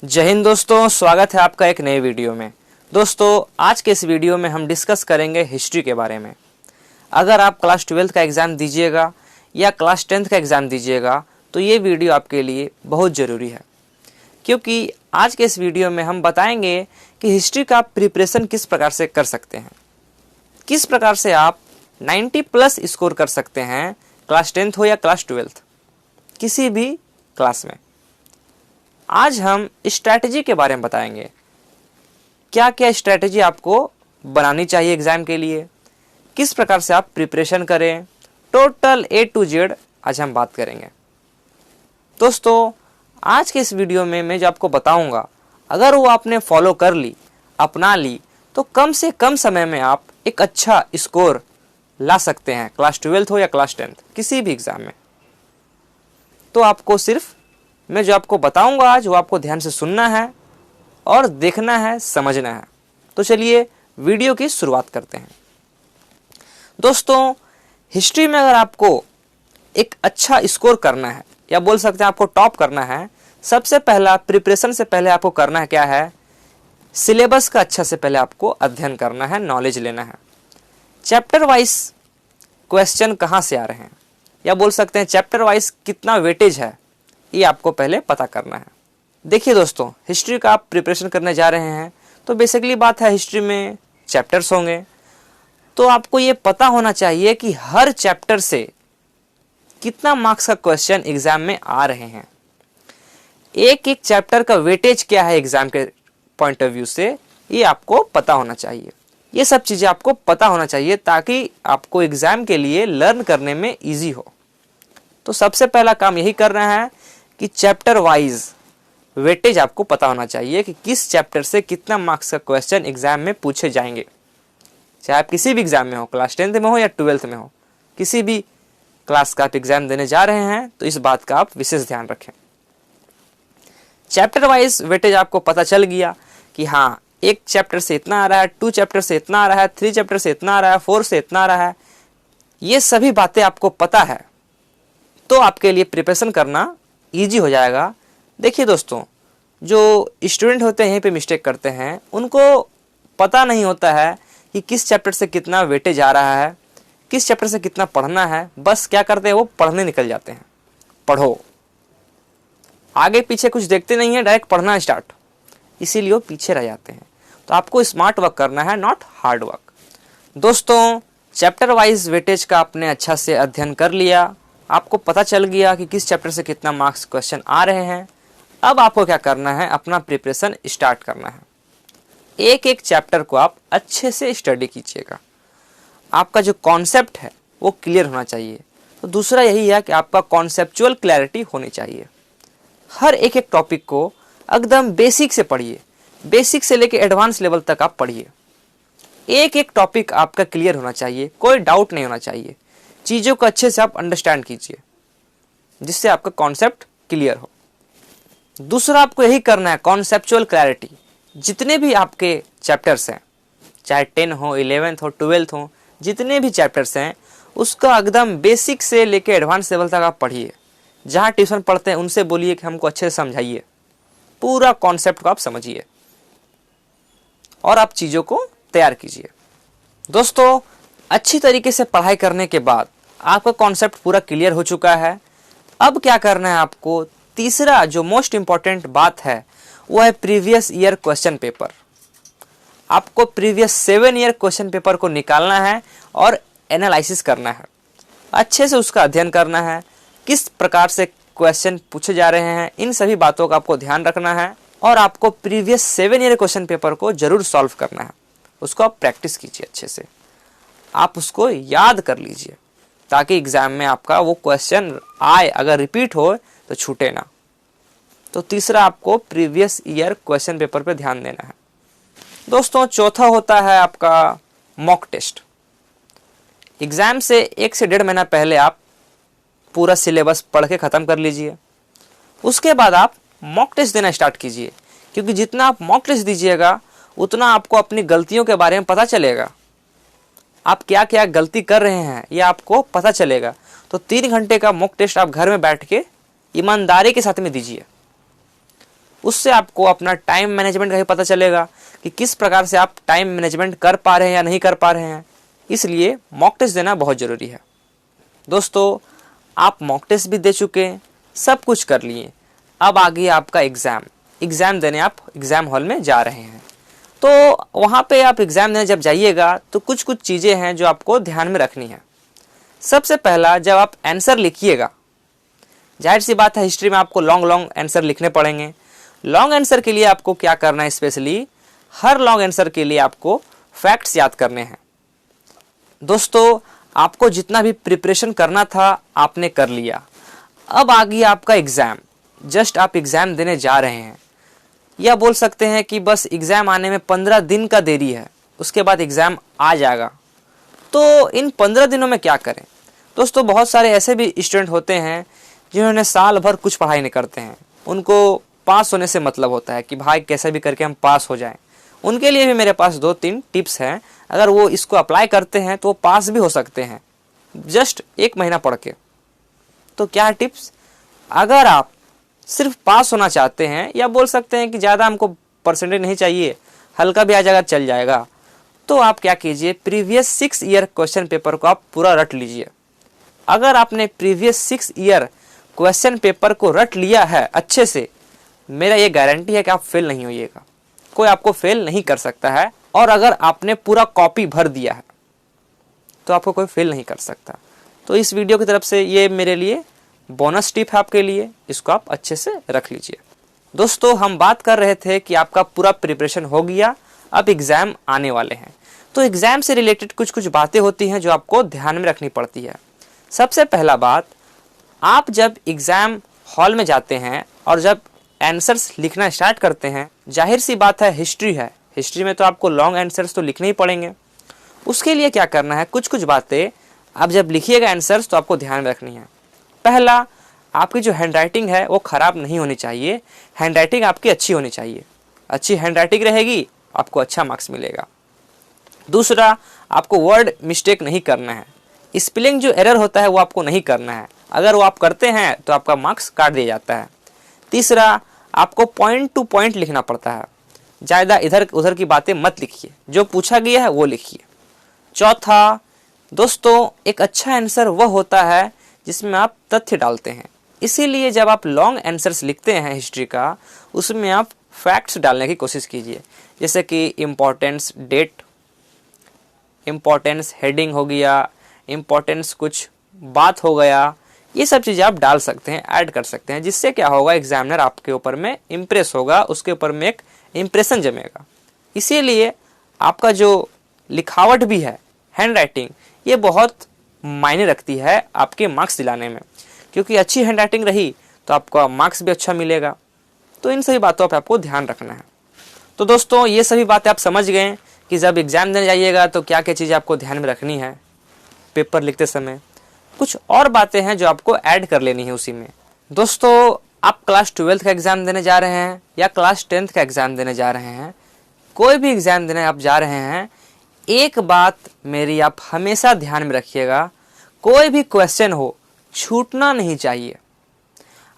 जय हिंद दोस्तों, स्वागत है आपका एक नए वीडियो में। दोस्तों, आज के इस वीडियो में हम डिस्कस करेंगे हिस्ट्री के बारे में। अगर आप क्लास 12th का एग्ज़ाम दीजिएगा या क्लास 10th का एग्ज़ाम दीजिएगा तो ये वीडियो आपके लिए बहुत ज़रूरी है, क्योंकि आज के इस वीडियो में हम बताएंगे कि हिस्ट्री का आप प्रिपरेशन किस प्रकार से कर सकते हैं, किस प्रकार से आप 90+ स्कोर कर सकते हैं, क्लास 10th हो या क्लास 12th, किसी भी क्लास में। आज हम स्ट्रैटेजी के बारे में बताएंगे, क्या क्या स्ट्रैटेजी आपको बनानी चाहिए एग्ज़ाम के लिए, किस प्रकार से आप प्रिपरेशन करें, टोटल A to Z आज हम बात करेंगे। दोस्तों, आज के इस वीडियो में मैं जो आपको बताऊंगा, अगर वो आपने फॉलो कर ली, अपना ली, तो कम से कम समय में आप एक अच्छा स्कोर ला सकते हैं, क्लास 12th हो या क्लास 10th, किसी भी एग्ज़ाम में। तो आपको सिर्फ मैं जो आपको बताऊंगा आज, वो आपको ध्यान से सुनना है और देखना है, समझना है। तो चलिए वीडियो की शुरुआत करते हैं। दोस्तों, हिस्ट्री में अगर आपको एक अच्छा स्कोर करना है या बोल सकते हैं आपको टॉप करना है, सबसे पहला प्रिपरेशन से पहले आपको करना है क्या है, सिलेबस का अच्छा से पहले आपको अध्ययन करना है, नॉलेज लेना है। चैप्टर वाइज क्वेश्चन कहाँ से आ रहे हैं या बोल सकते हैं चैप्टर वाइज कितना वेटेज है, ये आपको पहले पता करना है। देखिए दोस्तों, हिस्ट्री का आप प्रिपरेशन करने जा रहे हैं तो बेसिकली बात है, हिस्ट्री में चैप्टर्स होंगे, तो आपको ये पता होना चाहिए कि हर चैप्टर से कितना मार्क्स का क्वेश्चन एग्जाम में आ रहे हैं, एक एक चैप्टर का वेटेज क्या है एग्जाम के पॉइंट ऑफ व्यू से, ये आपको पता होना चाहिए। ये सब चीज़ें आपको पता होना चाहिए ताकि आपको एग्जाम के लिए लर्न करने में ईजी हो। तो सबसे पहला काम यही करना है कि चैप्टर वाइज वेटेज आपको पता होना चाहिए कि किस चैप्टर से कितना मार्क्स का क्वेश्चन एग्जाम में पूछे जाएंगे, चाहे आप किसी भी एग्जाम में हो, क्लास 10th में हो या 12th में हो, किसी भी क्लास का आप एग्जाम देने जा रहे हैं तो इस बात का आप विशेष ध्यान रखें। चैप्टर वाइज वेटेज आपको पता चल गया कि हाँ, एक चैप्टर से इतना आ रहा है, 2 चैप्टर से इतना आ रहा है, 3 चैप्टर से इतना आ रहा है, 4 से इतना आ रहा है, ये सभी बातें आपको पता है, तो आपके लिए प्रिपरेशन करना ईजी हो जाएगा। देखिए दोस्तों, जो स्टूडेंट होते हैं यहीं पे मिस्टेक करते हैं, उनको पता नहीं होता है कि किस चैप्टर से कितना वेटेज आ रहा है, किस चैप्टर से कितना पढ़ना है। बस क्या करते हैं, वो पढ़ने निकल जाते हैं, पढ़ो, आगे पीछे कुछ देखते नहीं है, डायरेक्ट पढ़ना स्टार्ट, इसीलिए वो पीछे रह जाते हैं। तो आपको स्मार्ट वर्क करना है, नॉट हार्ड वर्क। दोस्तों, चैप्टर वाइज वेटेज का आपने अच्छा से अध्ययन कर लिया, आपको पता चल गया कि किस चैप्टर से कितना मार्क्स क्वेश्चन आ रहे हैं। अब आपको क्या करना है, अपना प्रिपरेशन स्टार्ट करना है। एक एक चैप्टर को आप अच्छे से स्टडी कीजिएगा, आपका जो कॉन्सेप्ट है वो क्लियर होना चाहिए। तो दूसरा यही है कि आपका कॉन्सेप्चुअल क्लैरिटी होनी चाहिए। हर एक एक टॉपिक को एकदम बेसिक से पढ़िए, बेसिक से लेके एडवांस लेवल तक आप पढ़िए। एक एक टॉपिक आपका क्लियर होना चाहिए, कोई डाउट नहीं होना चाहिए, चीज़ों को अच्छे से आप अंडरस्टैंड कीजिए, जिससे आपका कॉन्सेप्ट क्लियर हो। दूसरा आपको यही करना है, कॉन्सेप्चुअल क्लैरिटी। जितने भी आपके चैप्टर्स हैं, चाहे 10 हो, 11th हो, 12th हो, जितने भी चैप्टर्स हैं, उसका एकदम बेसिक से लेके एडवांस लेवल तक आप पढ़िए। जहाँ ट्यूशन पढ़ते हैं उनसे बोलिए कि हमको अच्छे से समझाइए, पूरा कॉन्सेप्ट को आप समझिए और आप चीज़ों को तैयार कीजिए। दोस्तों, अच्छी तरीके से पढ़ाई करने के बाद आपका कॉन्सेप्ट पूरा क्लियर हो चुका है। अब क्या करना है आपको, तीसरा जो मोस्ट इंपॉर्टेंट बात है वो है प्रीवियस ईयर क्वेश्चन पेपर। आपको प्रीवियस 7 ईयर क्वेश्चन पेपर को निकालना है और एनालिसिस करना है, अच्छे से उसका अध्ययन करना है, किस प्रकार से क्वेश्चन पूछे जा रहे हैं, इन सभी बातों का आपको ध्यान रखना है। और आपको प्रीवियस 7 ईयर क्वेश्चन पेपर को जरूर सॉल्व करना है, उसको आप प्रैक्टिस कीजिए, अच्छे से आप उसको याद कर लीजिए, ताकि एग्जाम में आपका वो क्वेश्चन आए, अगर रिपीट हो तो छूटे ना। तो तीसरा आपको प्रीवियस ईयर क्वेश्चन पेपर पे ध्यान देना है। दोस्तों, चौथा होता है आपका मॉक टेस्ट। एग्जाम से 1 से 1.5 महीना पहले आप पूरा सिलेबस पढ़ के ख़त्म कर लीजिए, उसके बाद आप मॉक टेस्ट देना स्टार्ट कीजिए, क्योंकि जितना आप मॉक टेस्ट दीजिएगा उतना आपको अपनी गलतियों के बारे में पता चलेगा, आप क्या क्या गलती कर रहे हैं ये आपको पता चलेगा। तो 3 घंटे का मॉक टेस्ट आप घर में बैठ के ईमानदारी के साथ में दीजिए। उससे आपको अपना टाइम मैनेजमेंट का भी पता चलेगा कि किस प्रकार से आप टाइम मैनेजमेंट कर पा रहे हैं या नहीं कर पा रहे हैं। इसलिए मॉक टेस्ट देना बहुत ज़रूरी है। दोस्तों, आप मॉक टेस्ट भी दे चुके हैं, सब कुछ कर लिए, अब आ गया आपका एग्ज़ाम देने आप एग्ज़ाम हॉल में जा रहे हैं। तो वहाँ पे आप एग्ज़ाम देने जब जाइएगा तो कुछ कुछ चीज़ें हैं जो आपको ध्यान में रखनी है। सबसे पहला, जब आप आंसर लिखिएगा, जाहिर सी बात है हिस्ट्री में आपको लॉन्ग आंसर लिखने पड़ेंगे। लॉन्ग आंसर के लिए आपको क्या करना है, स्पेशली हर लॉन्ग आंसर के लिए आपको फैक्ट्स याद करने हैं। दोस्तों, आपको जितना भी प्रिपरेशन करना था आपने कर लिया, अब आ गया आपका एग्ज़ाम। जस्ट आप एग्ज़ाम देने जा रहे हैं, या बोल सकते हैं कि बस एग्ज़ाम आने में 15 दिन का देरी है, उसके बाद एग्ज़ाम आ जाएगा। तो इन 15 दिनों में क्या करें? दोस्तों, बहुत सारे ऐसे भी स्टूडेंट होते हैं जिन्होंने साल भर कुछ पढ़ाई नहीं करते हैं, उनको पास होने से मतलब होता है कि भाई कैसे भी करके हम पास हो जाएं। उनके लिए भी मेरे पास 2-3 टिप्स हैं, अगर वो इसको अप्लाई करते हैं तो वो पास भी हो सकते हैं, जस्ट 1 महीना पढ़ के। तो क्या टिप्स? अगर आप सिर्फ पास होना चाहते हैं, या बोल सकते हैं कि ज़्यादा हमको परसेंटेज नहीं चाहिए, हल्का भी आ जाएगा चल जाएगा, तो आप क्या कीजिए, प्रीवियस 6 ईयर क्वेश्चन पेपर को आप पूरा रट लीजिए। अगर आपने प्रीवियस 6 ईयर क्वेश्चन पेपर को रट लिया है अच्छे से, मेरा ये गारंटी है कि आप फेल नहीं होइएगा, कोई आपको फेल नहीं कर सकता है। और अगर आपने पूरा कॉपी भर दिया है तो आपको कोई फेल नहीं कर सकता। तो इस वीडियो की तरफ से ये मेरे लिए बोनस टिप है आपके लिए, इसको आप अच्छे से रख लीजिए। दोस्तों, हम बात कर रहे थे कि आपका पूरा प्रिपरेशन हो गया, अब एग्ज़ाम आने वाले हैं। तो एग्ज़ाम से रिलेटेड कुछ कुछ बातें होती हैं जो आपको ध्यान में रखनी पड़ती है। सबसे पहला बात, आप जब एग्ज़ाम हॉल में जाते हैं और जब आंसर्स लिखना स्टार्ट करते हैं, जाहिर सी बात है हिस्ट्री में तो आपको लॉन्ग आंसर्स तो लिखने ही पड़ेंगे। उसके लिए क्या करना है, कुछ कुछ बातें आप जब लिखिएगा आंसर्स तो आपको ध्यान में रखनी है। पहला, आपकी जो हैंडराइटिंग है वो ख़राब नहीं होनी चाहिए, हैंडराइटिंग आपकी अच्छी होनी चाहिए। अच्छी हैंडराइटिंग रहेगी, आपको अच्छा मार्क्स मिलेगा। दूसरा, आपको वर्ड मिस्टेक नहीं करना है, स्पेलिंग जो एरर होता है वो आपको नहीं करना है, अगर वो आप करते हैं तो आपका मार्क्स काट दिया जाता है। तीसरा, आपको पॉइंट टू पॉइंट लिखना पड़ता है, ज़्यादा इधर उधर की बातें मत लिखिए, जो पूछा गया है वो लिखिए। चौथा, दोस्तों, एक अच्छा आंसर वह होता है जिसमें आप तथ्य डालते हैं, इसीलिए जब आप लॉन्ग आंसर्स लिखते हैं हिस्ट्री का, उसमें आप फैक्ट्स डालने की कोशिश कीजिए, जैसे कि इम्पोर्टेंस डेट, इम्पोर्टेंस हेडिंग हो गया, इम्पोर्टेंस कुछ बात हो गया, ये सब चीज़ें आप डाल सकते हैं, ऐड कर सकते हैं, जिससे क्या होगा, एग्जामिनर आपके ऊपर में इम्प्रेस होगा, उसके ऊपर में एक इम्प्रेशन जमेगा। इसीलिए आपका जो लिखावट भी है, हैंड राइटिंग, ये बहुत मायने रखती है आपके मार्क्स दिलाने में, क्योंकि अच्छी हैंड राइटिंग रही तो आपका मार्क्स भी अच्छा मिलेगा। तो इन सभी बातों पर आपको ध्यान रखना है। तो दोस्तों, ये सभी बातें आप समझ गए कि जब एग्ज़ाम देने जाइएगा तो क्या क्या चीज़ें आपको ध्यान में रखनी है पेपर लिखते समय। कुछ और बातें हैं जो आपको ऐड कर लेनी है उसी में। दोस्तों, आप क्लास 12th का एग्ज़ाम देने जा रहे हैं या क्लास 10th का एग्ज़ाम देने जा रहे हैं, कोई भी एग्ज़ाम देने आप जा रहे हैं, एक बात मेरी आप हमेशा ध्यान में रखिएगा, कोई भी क्वेश्चन हो छूटना नहीं चाहिए।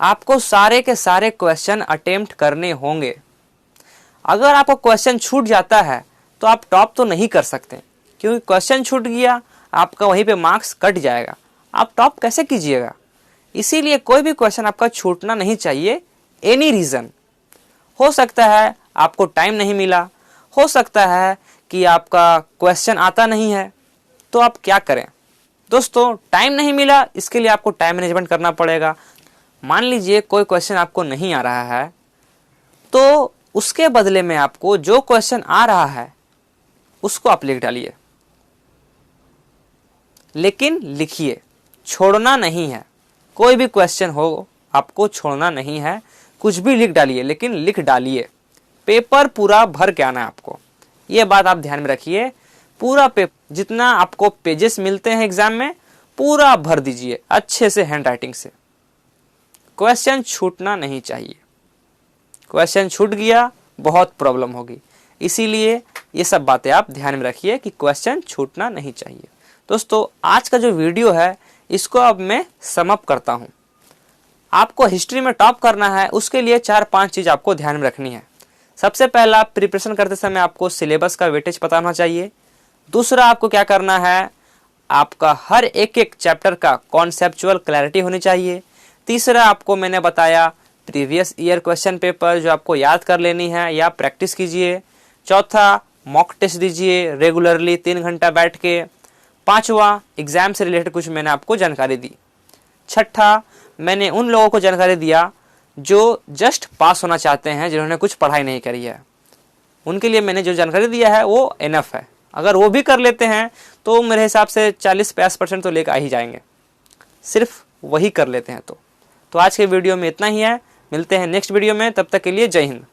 आपको सारे के सारे क्वेश्चन अटेम्प्ट करने होंगे। अगर आपको क्वेश्चन छूट जाता है तो आप टॉप तो नहीं कर सकते, क्योंकि क्वेश्चन छूट गया आपका वहीं पे मार्क्स कट जाएगा, आप टॉप कैसे कीजिएगा। इसीलिए कोई भी क्वेश्चन आपका छूटना नहीं चाहिए। एनी रीज़न हो सकता है, आपको टाइम नहीं मिला, हो सकता है कि आपका क्वेश्चन आता नहीं है, तो आप क्या करें दोस्तों, टाइम नहीं मिला, इसके लिए आपको टाइम मैनेजमेंट करना पड़ेगा। मान लीजिए कोई क्वेश्चन आपको नहीं आ रहा है, तो उसके बदले में आपको जो क्वेश्चन आ रहा है उसको आप लिख डालिए, लेकिन लिखिए, छोड़ना नहीं है। कोई भी क्वेश्चन हो आपको छोड़ना नहीं है, कुछ भी लिख डालिए, लेकिन लिख डालिए। पेपर पूरा भर के आना है आपको, ये बात आप ध्यान में रखिए। पूरा पेपर, जितना आपको पेजेस मिलते हैं एग्जाम में, पूरा भर दीजिए अच्छे से हैंड राइटिंग से। क्वेश्चन छूटना नहीं चाहिए, क्वेश्चन छूट गया बहुत प्रॉब्लम होगी। इसीलिए ये सब बातें आप ध्यान में रखिए कि क्वेश्चन छूटना नहीं चाहिए। दोस्तों, आज का जो वीडियो है इसको अब मैं सम अप करता हूँ। आपको हिस्ट्री में टॉप करना है, उसके लिए 4-5 चीज़ आपको ध्यान में रखनी है। सबसे पहला, प्रिपरेशन करते समय आपको सिलेबस का वेटेज पता होना चाहिए। दूसरा, आपको क्या करना है, आपका हर एक एक चैप्टर का कॉन्सेप्चुअल क्लैरिटी होनी चाहिए। तीसरा, आपको मैंने बताया प्रीवियस ईयर क्वेश्चन पेपर जो आपको याद कर लेनी है या प्रैक्टिस कीजिए। चौथा, मॉक टेस्ट दीजिए रेगुलरली 3 घंटा बैठ के। पांचवा, एग्जाम से रिलेटेड कुछ मैंने आपको जानकारी दी। छठा, मैंने उन लोगों को जानकारी दिया जो जस्ट पास होना चाहते हैं, जिन्होंने कुछ पढ़ाई नहीं करी है, उनके लिए मैंने जो जानकारी दिया है वो इनफ है। अगर वो भी कर लेते हैं तो मेरे हिसाब से 40-50% तो लेकर आ ही जाएंगे, सिर्फ वही कर लेते हैं तो आज के वीडियो में इतना ही है। मिलते हैं नेक्स्ट वीडियो में, तब तक के लिए जय हिंद।